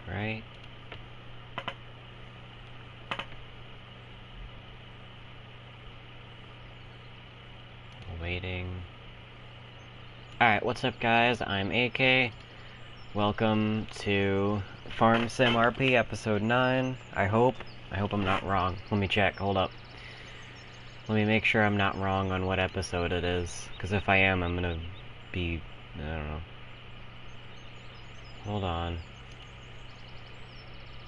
right? Waiting. Alright, what's up guys? I'm AK. Welcome to Farm Sim RP episode 9. I hope I'm not wrong. Let me check, hold up. Let me make sure I'm not wrong on what episode it is. Because if I am, I'm gonna be... I don't know. Hold on.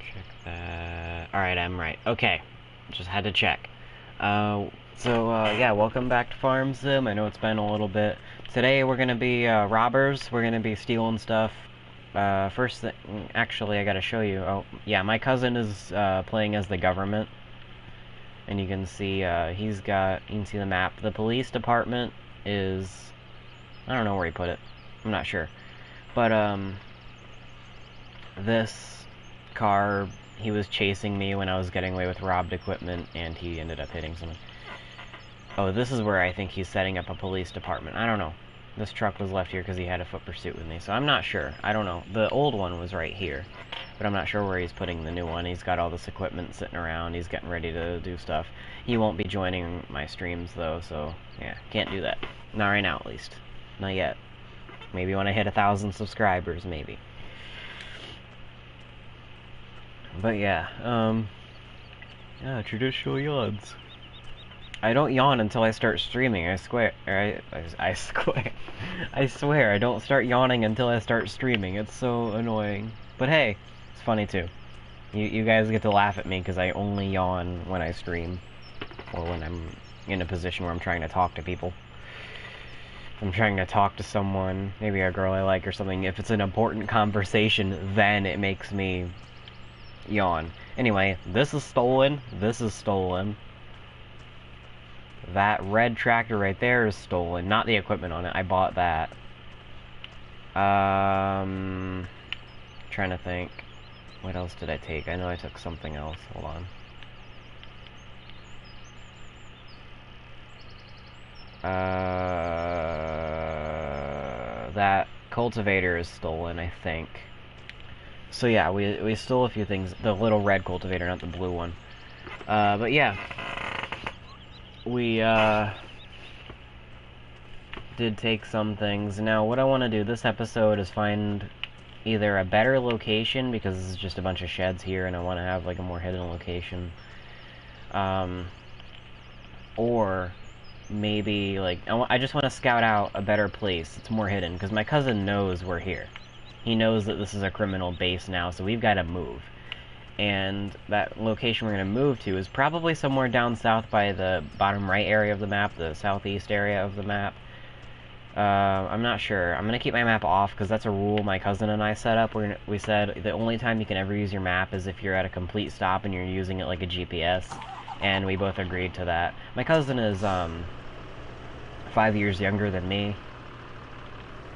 Check that. Alright, I'm right. Okay. Just had to check. Yeah, welcome back to Farm Sim. I know it's been a little bit. Today we're gonna be robbers. We're gonna be stealing stuff. First thing, actually, I gotta show you. Oh, yeah, my cousin is playing as the government, and you can see you can see the map. The police department is, I don't know where he put it. I'm not sure, but this car, he was chasing me when I was getting away with robbed equipment, and he ended up hitting someone. Oh, this is where I think he's setting up a police department. I don't know. This truck was left here because he had a foot pursuit with me, so I'm not sure. I don't know. The old one was right here, but I'm not sure where he's putting the new one. He's got all this equipment sitting around. He's getting ready to do stuff. He won't be joining my streams, though, so yeah, can't do that. Not right now, at least. Not yet. Maybe when I hit 1,000 subscribers, maybe. But yeah, traditional yawns. I don't yawn until I start streaming. I swear. I swear. I swear. I don't start yawning until I start streaming. It's so annoying. But hey, it's funny too. You guys get to laugh at me because I only yawn when I stream, or when I'm in a position where I'm trying to talk to people. If I'm trying to talk to someone, maybe a girl I like or something. If it's an important conversation, then it makes me yawn. Anyway, this is stolen. This is stolen. That red tractor right there is stolen. Not the equipment on it. I bought that. Trying to think. What else did I take? I know I took something else. Hold on. That cultivator is stolen, I think. So yeah, we stole a few things. The little red cultivator, not the blue one. But yeah. We, did take some things. Now, what I want to do this episode is find either a better location, because this is just a bunch of sheds here, and I want to have, like, a more hidden location. Or maybe, like, I just want to scout out a better place. It's more hidden, because my cousin knows we're here. He knows that this is a criminal base now, so we've got to move. And that location we're going to move to is probably somewhere down south by the bottom right area of the map, the southeast area of the map. I'm not sure. I'm going to keep my map off because that's a rule my cousin and I set up. We said the only time you can ever use your map is if you're at a complete stop and you're using it like a GPS, and we both agreed to that. My cousin is 5 years younger than me.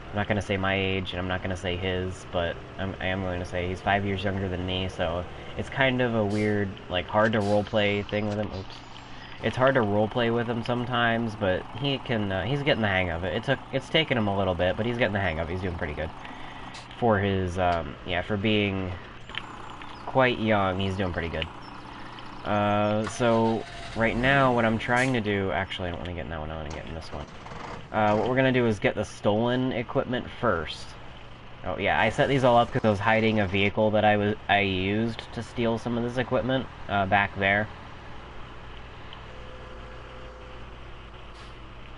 I'm not going to say my age, and I'm not going to say his, but I am going to say he's 5 years younger than me, so it's kind of a weird, like, hard to roleplay thing with him. Oops. It's hard to roleplay with him sometimes, but he can, he's getting the hang of it. It's taken him a little bit, but he's getting the hang of it. He's doing pretty good. For his, yeah, for being quite young, he's doing pretty good. So, right now, what I'm trying to do, actually, I don't want to get in that one, I want to get in this one. What we're going to do is get the stolen equipment first. Oh, yeah, I set these all up because I was hiding a vehicle that I used to steal some of this equipment, back there.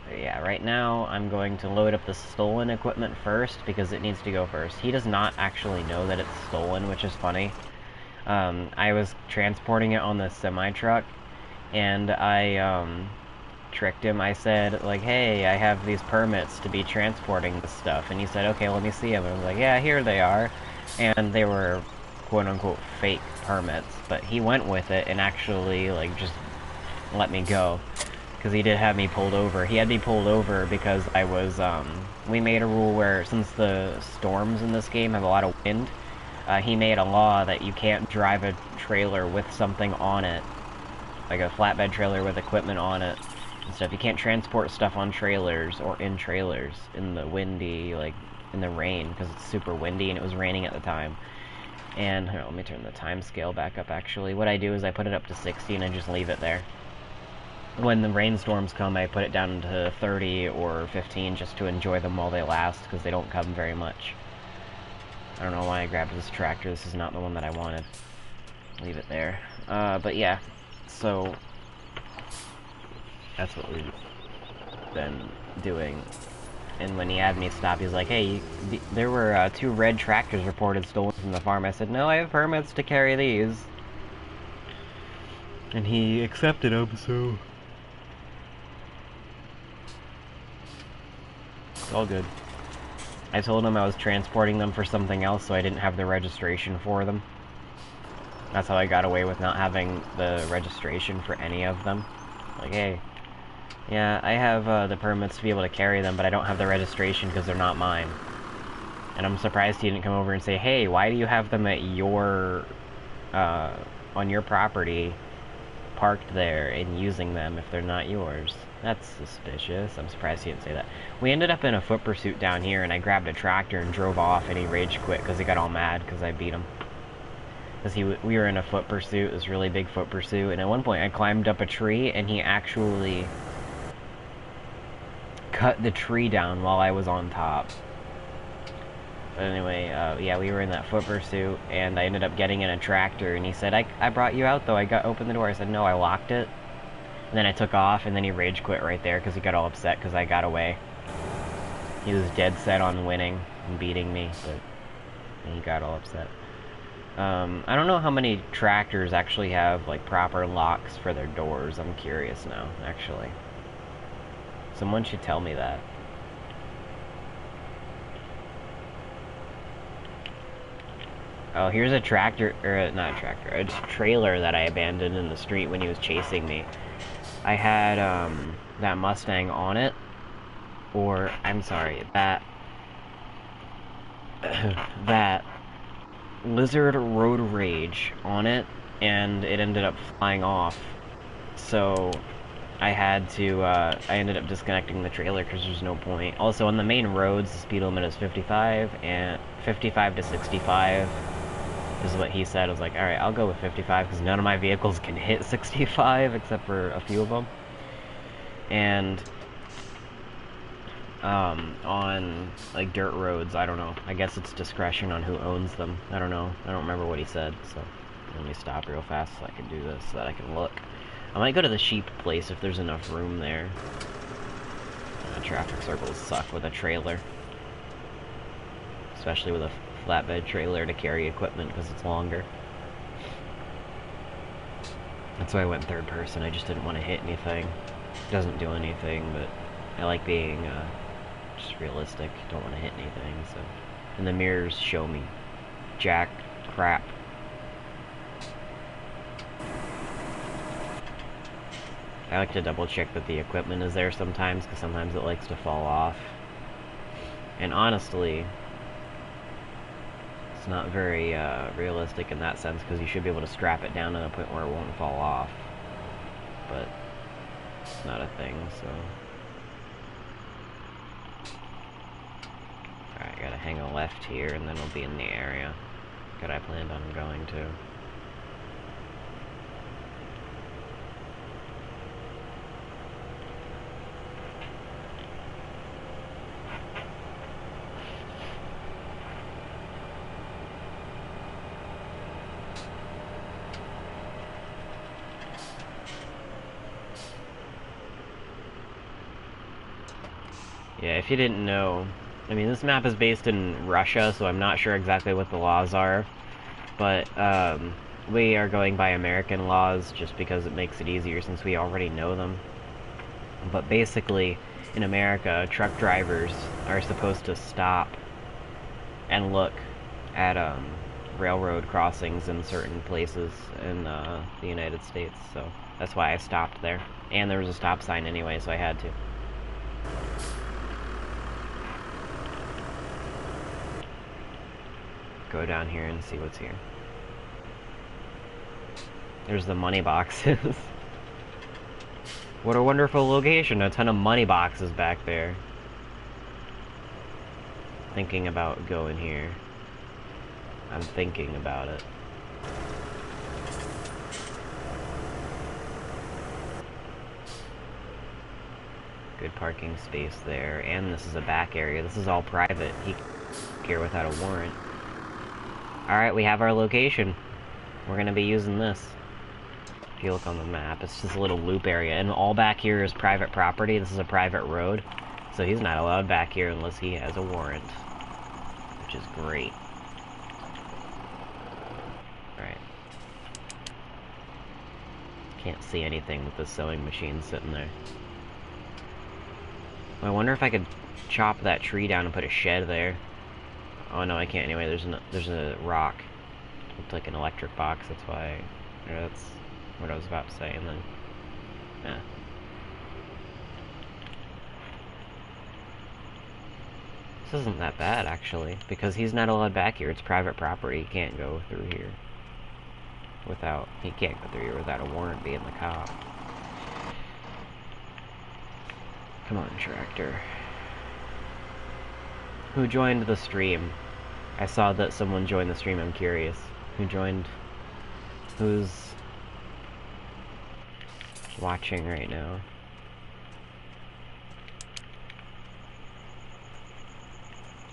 But yeah, right now, I'm going to load up the stolen equipment first, because it needs to go first. He does not actually know that it's stolen, which is funny. I was transporting it on the semi-truck, and I, tricked him. I said, like, hey, I have these permits to be transporting this stuff, and he said, okay, let me see them. And I was like, yeah, here they are, and they were quote-unquote fake permits, but he went with it and actually, like, just let me go, because he did have me pulled over. He had me pulled over because I was, we made a rule where, since the storms in this game have a lot of wind, he made a law that you can't drive a trailer with something on it, like a flatbed trailer with equipment on it, and stuff. You can't transport stuff on trailers or in trailers in the windy, like, in the rain, because it's super windy and it was raining at the time. And here, let me turn the time scale back up, actually. What I do is I put it up to 60 and I just leave it there. When the rainstorms come, I put it down to 30 or 15 just to enjoy them while they last, because they don't come very much. I don't know why I grabbed this tractor. This is not the one that I wanted. Leave it there. But yeah, so that's what we've been doing. And when he had me stop, he's like, hey, there were 2 red tractors reported stolen from the farm. I said, no, I have permits to carry these. And he accepted them, so it's all good. I told him I was transporting them for something else, so I didn't have the registration for them. That's how I got away with not having the registration for any of them. Like, hey, yeah, I have the permits to be able to carry them, but I don't have the registration because they're not mine. And I'm surprised he didn't come over and say, hey, why do you have them at your, on your property, parked there and using them if they're not yours? That's suspicious. I'm surprised he didn't say that. We ended up in a foot pursuit down here, and I grabbed a tractor and drove off, and he rage quit because he got all mad because I beat him. Because we were in a foot pursuit, this really big foot pursuit, and at one point I climbed up a tree, and he actually cut the tree down while I was on top. But anyway, yeah, we were in that foot pursuit, and I ended up getting in a tractor, and he said, I brought you out, though. I opened the door. I said, no, I locked it. And then I took off, and then he rage quit right there, because he got all upset because I got away. He was dead set on winning and beating me, but he got all upset. I don't know how many tractors actually have, like, proper locks for their doors. I'm curious now, actually. Someone should tell me that. Oh, here's a tractor, or not a tractor, a trailer that I abandoned in the street when he was chasing me. I had, that Mustang on it, or, I'm sorry, that Lizard Road Rage on it, and it ended up flying off. So I had to, I ended up disconnecting the trailer because there's no point. Also, on the main roads, the speed limit is 55, and 55 to 65 is what he said. I was like, alright, I'll go with 55, because none of my vehicles can hit 65, except for a few of them. And on, like, dirt roads, I don't know. I guess it's discretion on who owns them. I don't know. I don't remember what he said, so let me stop real fast so I can do this, so that I can look. I might go to the sheep place if there's enough room there. Traffic circles suck with a trailer. Especially with a flatbed trailer to carry equipment, because it's longer. That's why I went third person. I just didn't want to hit anything. It doesn't do anything, but I like being, just realistic. Don't want to hit anything, so. And the mirrors show me jack crap. I like to double check that the equipment is there sometimes, because sometimes it likes to fall off. And honestly, it's not very realistic in that sense, because you should be able to strap it down to the point where it won't fall off. But it's not a thing, so. Alright, gotta hang a left here, and then we'll be in the area that I planned on going to. Yeah, if you didn't know, I mean, this map is based in Russia, so I'm not sure exactly what the laws are, but we are going by American laws just because it makes it easier since we already know them. But basically, in America, truck drivers are supposed to stop and look at railroad crossings in certain places in the United States, so that's why I stopped there. And there was a stop sign anyway, so I had to. Go down here and see what's here. There's the money boxes. What a wonderful location, a ton of money boxes back there. Thinking about going here. I'm thinking about it. Good parking space there, and this is a back area. This is all private. He can here without a warrant. Alright, we have our location. We're gonna be using this. If you look on the map, it's just a little loop area, and all back here is private property. This is a private road, so he's not allowed back here unless he has a warrant, which is great. Alright. Can't see anything with the sewing machine sitting there. I wonder if I could chop that tree down and put a shed there. Oh no, I can't anyway. There's a rock. Looked like an electric box. That's why. That's what I was about to say. And then, yeah. This isn't that bad actually, because he's not allowed back here. It's private property. He can't go through here without. He can't go through here without a warrant being the cop. Come on, tractor. Who joined the stream? I saw that someone joined the stream. I'm curious. Who joined? Who's watching right now?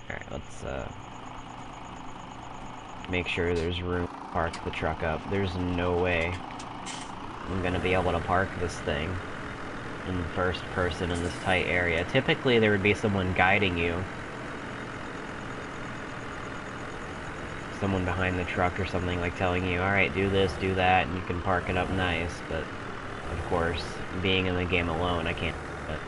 Alright, let's make sure there's room to park the truck up. There's no way I'm gonna be able to park this thing in first person in this tight area. Typically there would be someone guiding you. Someone behind the truck or something, like telling you, alright, do this, do that, and you can park it up nice, but of course, being in the game alone, I can't do it.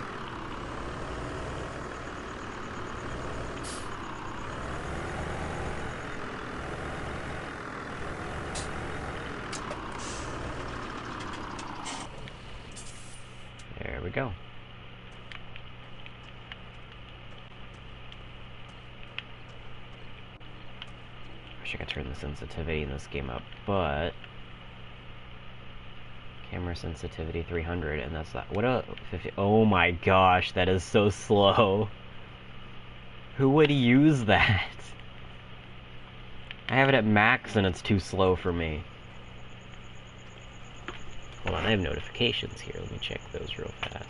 There we go. Wish I could turn the sensitivity in this game up, but camera sensitivity 300, and that's not what a 50. Oh my gosh, that is so slow. Who would use that? I have it at max and it's too slow for me. Hold on, I have notifications here. Let me check those real fast.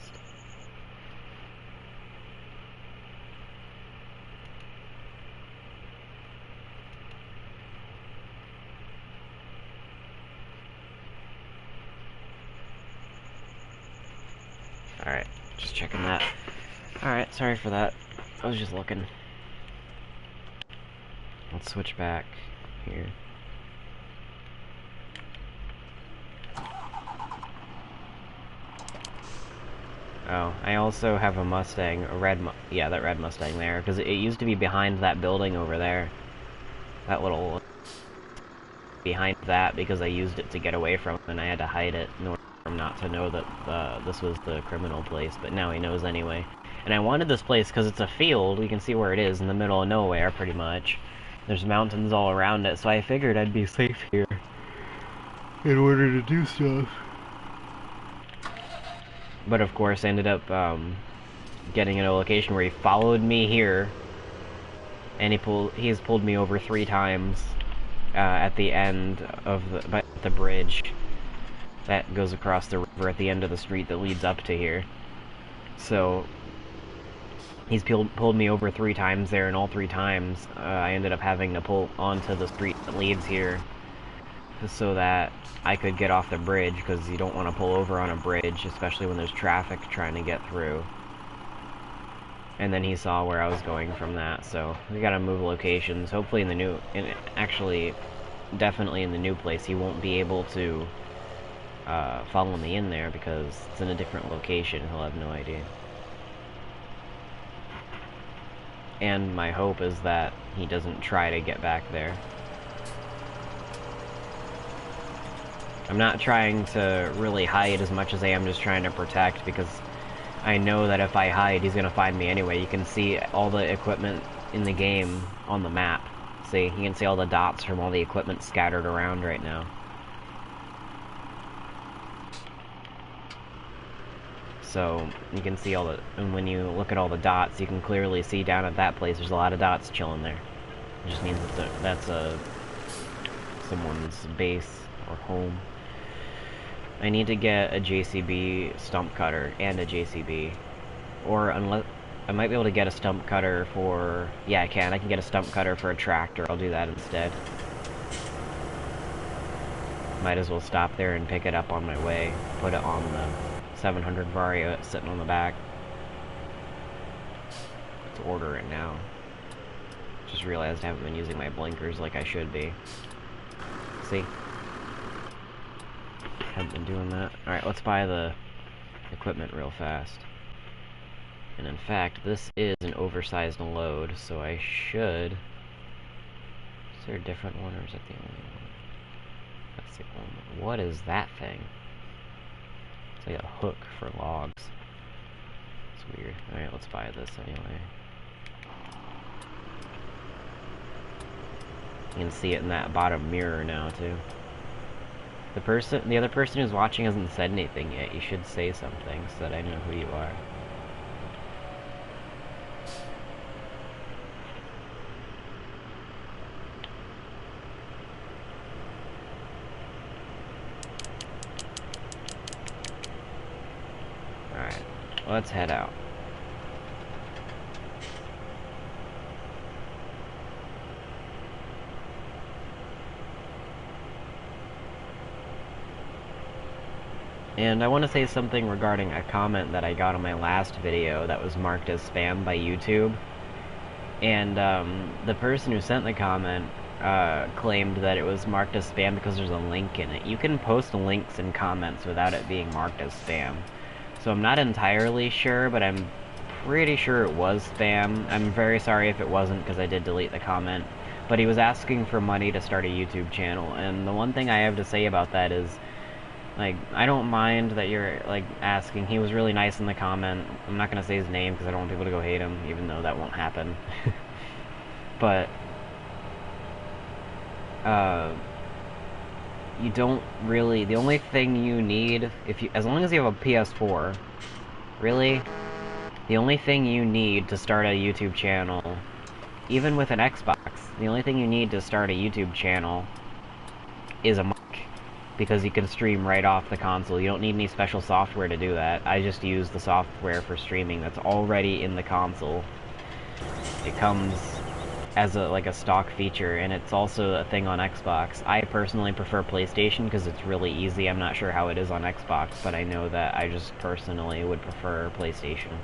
Alright, just checking that. Alright, sorry for that. I was just looking. Let's switch back here. Oh, I also have a Mustang, a red, yeah, that red Mustang there, because it used to be behind that building over there. That little, behind that, because I used it to get away from him, and I had to hide it in order for him not to know that this was the criminal place, but now he knows anyway. And I wanted this place because it's a field, we can see where it is, in the middle of nowhere, pretty much. There's mountains all around it, so I figured I'd be safe here in order to do stuff. But of course, I ended up getting in a location where he followed me here, and he's pulled me over 3 times at the end of the bridge that goes across the river at the end of the street that leads up to here. So he's pulled me over 3 times there, and all 3 times I ended up having to pull onto the street that leads here so that I could get off the bridge, because you don't want to pull over on a bridge, especially when there's traffic trying to get through. And then he saw where I was going from that, so we gotta move locations. Hopefully in the new, actually, definitely in the new place, he won't be able to follow me in there, because it's in a different location. He'll have no idea. And my hope is that he doesn't try to get back there. I'm not trying to really hide as much as I am just trying to protect, because I know that if I hide, he's gonna find me anyway. You can see all the equipment in the game on the map. See, you can see all the dots from all the equipment scattered around right now. So, you can see all the, and when you look at all the dots, you can clearly see down at that place, there's a lot of dots chilling there. It just means that that's a someone's base or home. I need to get a JCB stump cutter and a JCB. Or unless... I might be able to get a stump cutter for... Yeah, I can. I can get a stump cutter for a tractor. I'll do that instead. Might as well stop there and pick it up on my way. Put it on the 700 Vario it's sitting on the back. Let's order it now. Just realized I haven't been using my blinkers like I should be. See? Haven't been doing that. Alright, let's buy the equipment real fast. And in fact, this is an oversized load, so I should... Is there a different one, or is that the only one? That's the only one. What is that thing? It's like a hook for logs. It's weird. Alright, let's buy this anyway. You can see it in that bottom mirror now, too. The other person who's watching hasn't said anything yet. You should say something so that I know who you are. Alright, let's head out. And I want to say something regarding a comment that I got on my last video that was marked as spam by YouTube. And the person who sent the comment claimed that it was marked as spam because there's a link in it. You can post links in comments without it being marked as spam. So I'm not entirely sure, but I'm pretty sure it was spam. I'm very sorry if it wasn't, because I did delete the comment. But he was asking for money to start a YouTube channel, and the one thing I have to say about that is, like, I don't mind that you're, like, asking. He was really nice in the comment. I'm not gonna say his name because I don't want people to go hate him, even though that won't happen. But, you don't really... The only thing you need, as long as you have a PS4, really, the only thing you need to start a YouTube channel, even with an Xbox, the only thing you need to start a YouTube channel is a mic. Because you can stream right off the console. You don't need any special software to do that. I just use the software for streaming that's already in the console. It comes as a stock feature, and it's also a thing on Xbox. I personally prefer PlayStation because it's really easy. I'm not sure how it is on Xbox, but I know that I just personally would prefer PlayStation.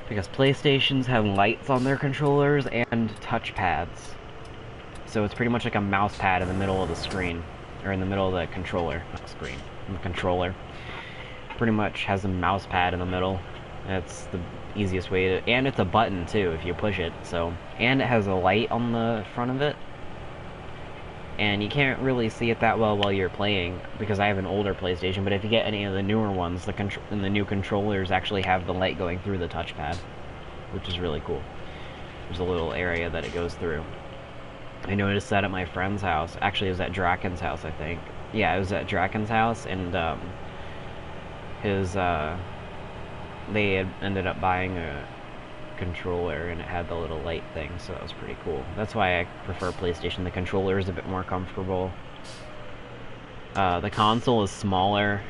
Because PlayStations have lights on their controllers and touchpads. So it's pretty much like a mouse pad in the middle of the screen. Or in the middle of the controller, not screen, the controller. Pretty much has a mouse pad in the middle. That's the easiest way to, and it's a button too if you push it, so. And it has a light on the front of it. And you can't really see it that well while you're playing, because I have an older PlayStation, but if you get any of the newer ones, the new controllers actually have the light going through the touchpad, which is really cool. There's a little area that it goes through. I noticed that at my friend's house. Actually, it was at Draken's house, I think. Yeah, it was at Draken's house, and they had ended up buying a controller, and it had the little light thing, so that was pretty cool. That's why I prefer PlayStation. The controller is a bit more comfortable. The console is smaller.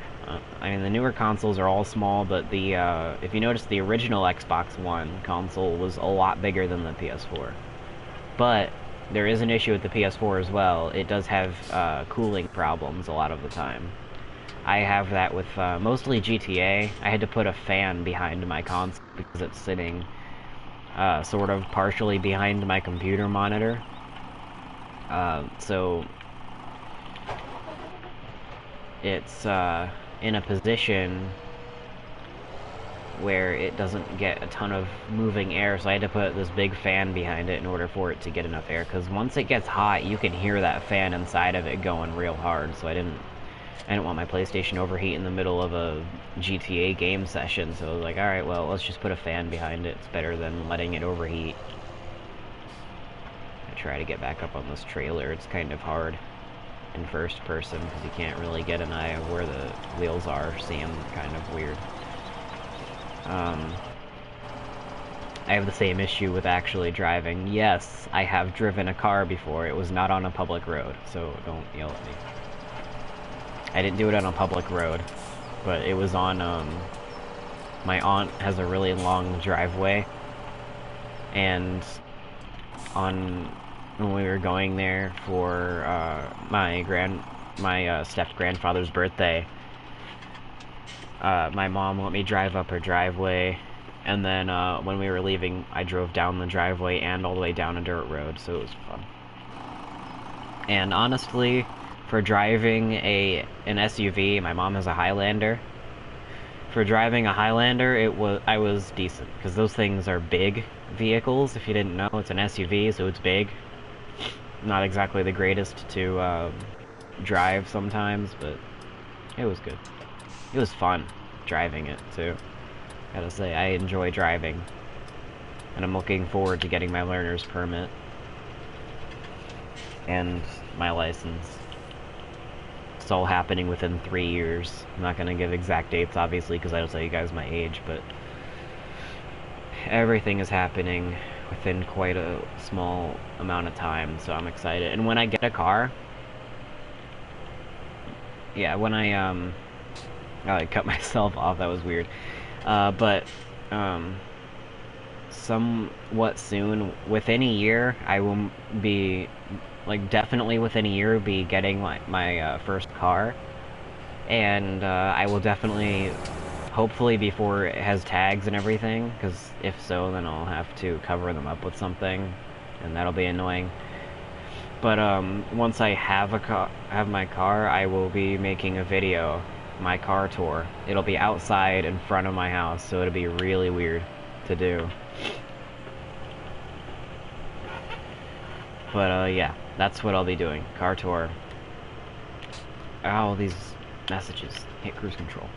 I mean, the newer consoles are all small, but if you notice, the original Xbox One console was a lot bigger than the PS4. But there is an issue with the PS4 as well. It does have cooling problems a lot of the time. I have that with mostly GTA. I had to put a fan behind my console because it's sitting sort of partially behind my computer monitor. So it's in a position where it doesn't get a ton of moving air, so I had to put this big fan behind it in order for it to get enough air, because once it gets hot, you can hear that fan inside of it going real hard, so I didn't want my PlayStation overheat in the middle of a GTA game session, so I was like, alright, well, let's just put a fan behind it. It's better than letting it overheat. I try to get back up on this trailer. It's kind of hard in first person, because you can't really get an eye of where the wheels are. See them kind of weird. I have the same issue with actually driving. Yes, I have driven a car before. It was not on a public road, so don't yell at me. I didn't do it on a public road, but it was on, my aunt has a really long driveway, and when we were going there for, my step-grandfather's birthday, my mom let me drive up her driveway, and then when we were leaving, I drove down the driveway and all the way down a dirt road, so it was fun. And honestly, for driving an SUV, my mom has a Highlander. For driving a Highlander, I was decent, because those things are big vehicles. If you didn't know, it's an SUV, so it's big. Not exactly the greatest to drive sometimes, but it was good. It was fun driving it, too. Gotta say, I enjoy driving. And I'm looking forward to getting my learner's permit. And my license. It's all happening within 3 years. I'm not gonna give exact dates, obviously, because I don't tell you guys my age, but everything is happening within quite a small amount of time, so I'm excited. And when I get a car... Yeah, when I cut myself off, that was weird. But somewhat soon, within a year, I will be, like, definitely within a year, be getting my first car. And I will definitely, hopefully before it has tags and everything, because if so, then I'll have to cover them up with something, and that'll be annoying. But once I have my car, I will be making a video, my car tour. It'll be outside in front of my house, so it'll be really weird to do. But yeah, that's what I'll be doing. Car tour. Oh, these messages. Hit cruise control.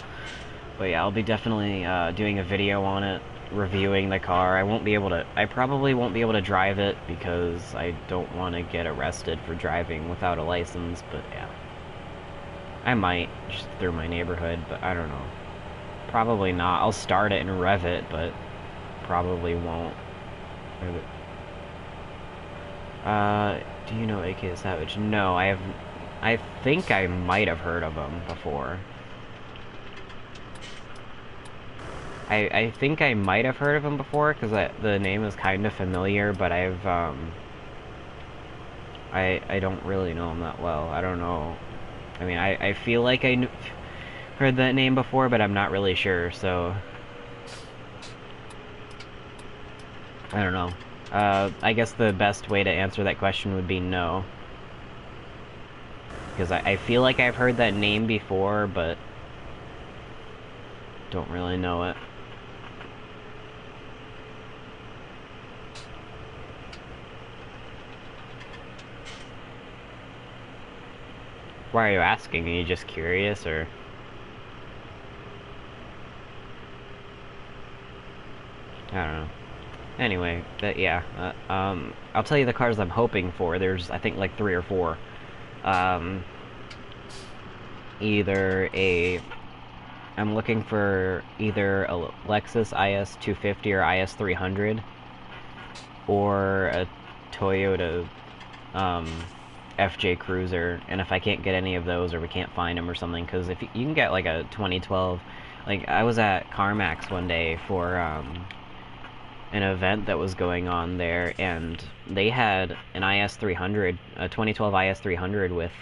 But yeah, I'll be definitely doing a video on it, reviewing the car. I probably won't be able to drive it because I don't want to get arrested for driving without a license, but yeah. I might, just through my neighborhood, but I don't know. Probably not. I'll start it and rev it, but probably won't. Do you know AK Savage? No, I think I might have heard of him before. I think I might have heard of him before, because the name is kind of familiar, but I don't really know him that well. I don't know. I mean, I feel like I heard that name before, but I'm not really sure, so... I don't know. I guess the best way to answer that question would be no. Because I feel like I've heard that name before, but... don't really know it. Why are you asking? Are you just curious, or...? I don't know. Anyway, yeah. I'll tell you the cars I'm hoping for. There's, I think, like 3 or 4. I'm looking for either a Lexus IS250 or IS300, or a Toyota, FJ Cruiser, and if I can't get any of those, or we can't find them or something, because if you can get like a 2012, like I was at CarMax one day for an event that was going on there, and they had an IS300, a 2012 IS300 with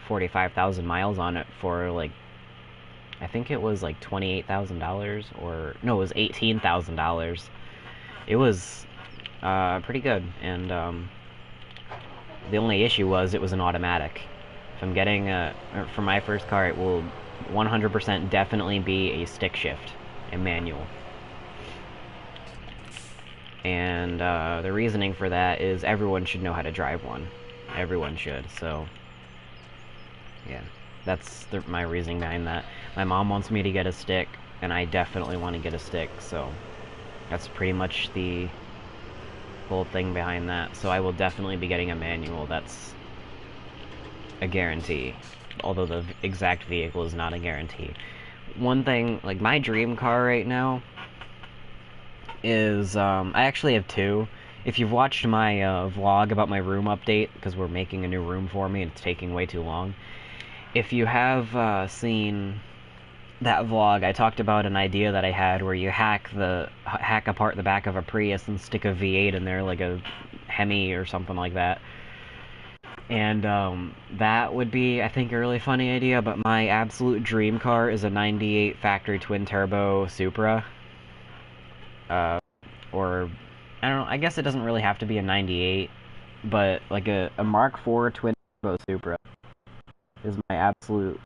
45,000 miles on it for like, I think it was like $28,000, or no, it was $18,000. It was pretty good, and the only issue was it was an automatic. If I'm getting for my first car, it will 100% definitely be a stick shift, a manual. And the reasoning for that is everyone should know how to drive one. Everyone should, so yeah. That's my reasoning behind that. My mom wants me to get a stick, and I definitely want to get a stick, so that's pretty much the whole thing behind that. So I will definitely be getting a manual. That's a guarantee, although the exact vehicle is not a guarantee. One thing, like my dream car right now is, I actually have two. If you've watched my vlog about my room update, because we're making a new room for me and it's taking way too long, if you have seen that vlog, I talked about an idea that I had where you hack apart the back of a Prius and stick a V8 in there, like a Hemi or something like that. And that would be, I think, a really funny idea, but my absolute dream car is a 98 factory twin-turbo Supra. Or, I don't know, I guess it doesn't really have to be a 98, but like a Mark IV twin-turbo Supra is my absolute,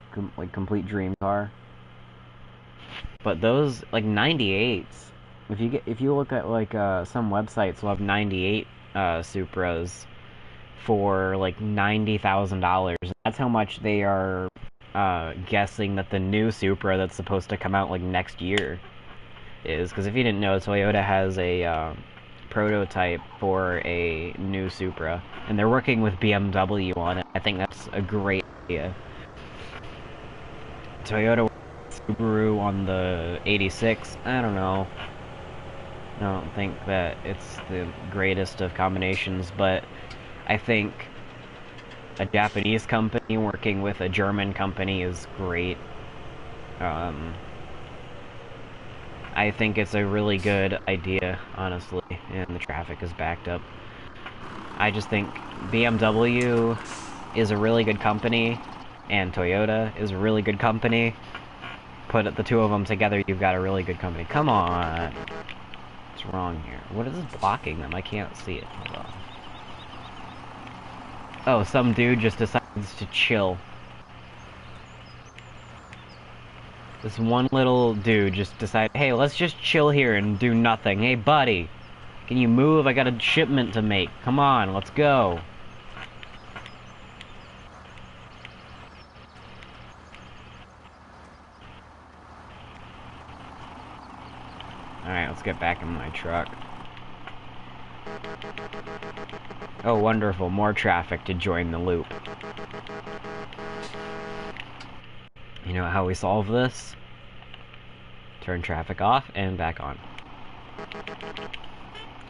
complete dream car. But those, like, 98s, if you look at, like, some websites will have 98 Supras for like $90,000. That's how much they are guessing that the new Supra that's supposed to come out like next year is. Because if you didn't know, Toyota has a prototype for a new Supra, and they're working with BMW on it. I think that's a great idea. Toyota Subaru on the 86, I don't know. I don't think that it's the greatest of combinations, but I think a Japanese company working with a German company is great. I think it's a really good idea, honestly, and the traffic is backed up. I just think BMW is a really good company, and Toyota is a really good company. Put the two of them together, you've got a really good company. Come on! What's wrong here? What is blocking them? I can't see it. Hold on. Oh, some dude just decides to chill. This one little dude just decided, hey, let's just chill here and do nothing. Hey, buddy, can you move? I got a shipment to make. Come on, let's go. Alright, let's get back in my truck. Oh, wonderful. More traffic to join the loop. You know how we solve this? Turn traffic off and back on.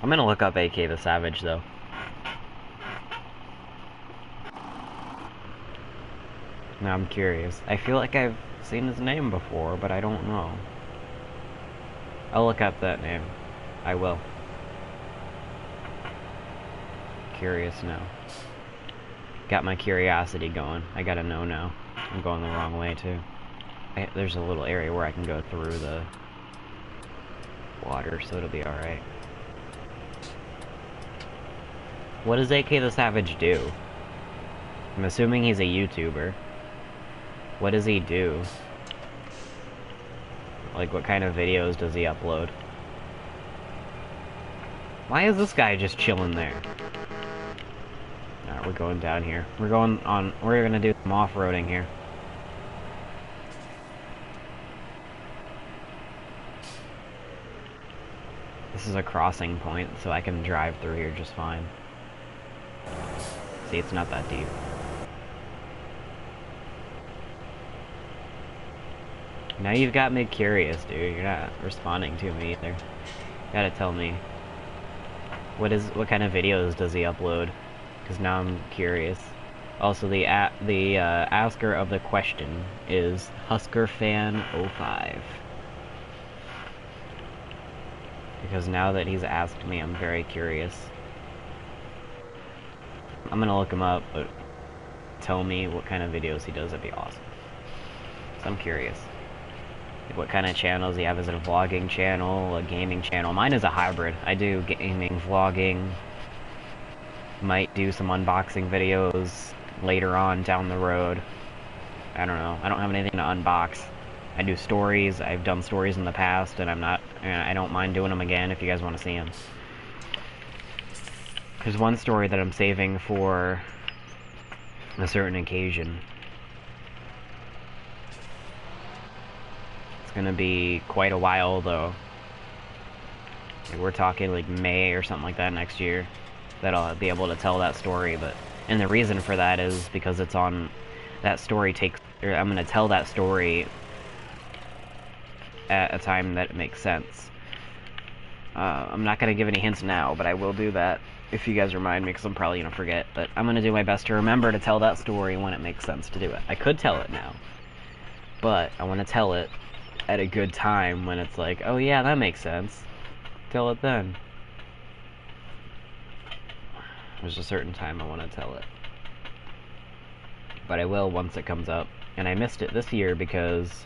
I'm gonna look up AK the Savage, though. Now I'm curious. I feel like I've seen his name before, but I don't know. I'll look up that name. I will. Curious now. Got my curiosity going. I gotta know now. I'm going the wrong way, too. There's a little area where I can go through the water, so it'll be alright. What does AK the Savage do? I'm assuming he's a YouTuber. What does he do? Like, what kind of videos does he upload? Why is this guy just chilling there? Alright, we're going down here. We're gonna do some off-roading here. This is a crossing point, so I can drive through here just fine. See, it's not that deep. Now you've got me curious, dude. You're not responding to me either. You gotta tell me. What kind of videos does he upload? Because now I'm curious. Also, the asker of the question is HuskerFan05. Because now that he's asked me, I'm very curious. I'm gonna look him up, but tell me what kind of videos he does, that'd be awesome. So I'm curious. Like, what kind of channels do you have? Is it a vlogging channel, a gaming channel? Mine is a hybrid. I do gaming, vlogging, might do some unboxing videos later on down the road. I don't know. I don't have anything to unbox. I do stories. I've done stories in the past, and I don't mind doing them again if you guys want to see them. There's one story that I'm saving for a certain occasion. It's gonna be quite a while, though. Like, we're talking like May or something like that next year that I'll be able to tell that story. And the reason for that is because it's on that story I'm gonna tell that story at a time that it makes sense. I'm not going to give any hints now, but I will do that if you guys remind me, because I'm probably going to forget. But I'm going to do my best to remember to tell that story when it makes sense to do it. I could tell it now, but I want to tell it at a good time when it's like, oh yeah, that makes sense. Tell it then. There's a certain time I want to tell it. But I will once it comes up. And I missed it this year because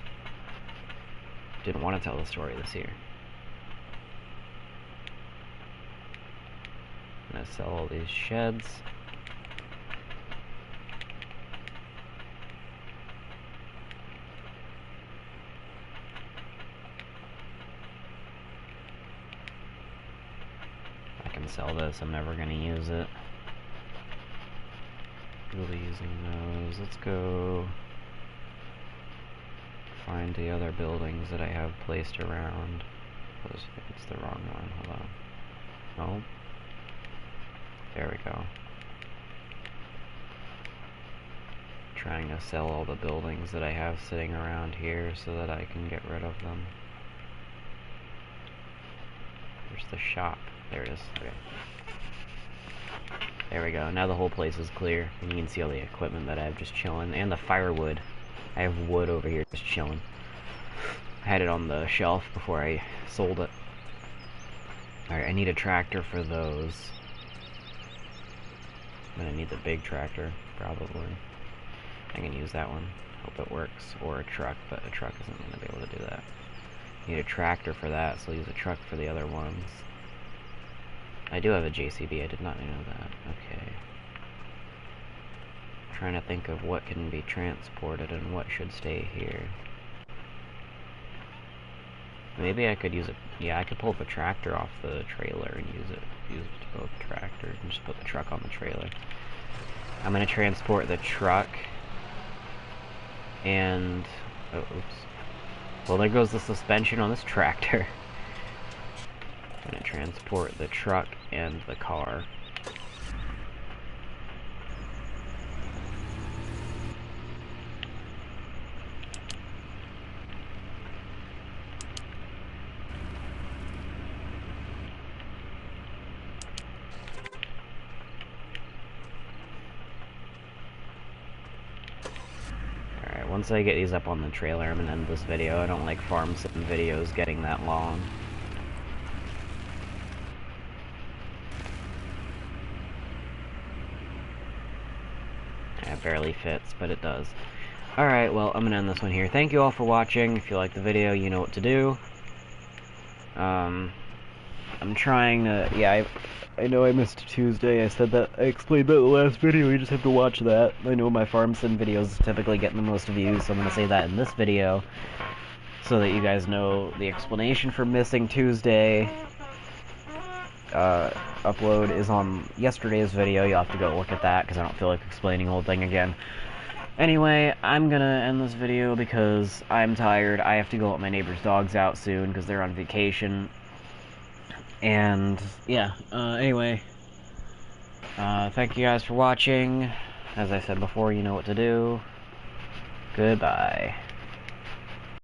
I didn't want to tell the story this year. I'm going to sell all these sheds. I can sell this, I'm never going to use it. We'll be using those. Let's go find the other buildings that I have placed around. It's the wrong one, hold on. No. There we go. Trying to sell all the buildings that I have sitting around here so that I can get rid of them. Where's the shop? There it is. Okay. There we go. Now the whole place is clear. And you can see all the equipment that I have just chilling. And the firewood. I have wood over here just chilling. I had it on the shelf before I sold it. Alright, I need a tractor for those. I'm gonna need the big tractor, probably. I can use that one. Hope it works. Or a truck, but a truck isn't gonna be able to do that. Need a tractor for that, so I'll use a truck for the other ones. I do have a JCB, I did not know that. Okay. Trying to think of what can be transported and what should stay here. Maybe I could use it. Yeah, I could pull the tractor off the trailer and use it to both tractors and just put the truck on the trailer. I'm gonna transport the truck and oh, oops. Well, there goes the suspension on this tractor. I'm gonna transport the truck and the car. Alright, once I get these up on the trailer, I'm gonna end this video. I don't like farm sim videos getting that long. It barely fits, but it does. Alright, well, I'm gonna end this one here. Thank you all for watching. If you liked the video, you know what to do. I'm trying to... Yeah, I know I missed Tuesday. I said that. I explained that in the last video. You just have to watch that. I know my farm sim videos typically get the most views, so I'm gonna say that in this video, so that you guys know the explanation for missing Tuesday. Upload is on yesterday's video. You'll have to go look at that, because I don't feel like explaining the whole thing again. Anyway, I'm gonna end this video because I'm tired. I have to go let my neighbor's dogs out soon, because they're on vacation. And, yeah, anyway, thank you guys for watching. As I said before, you know what to do. Goodbye.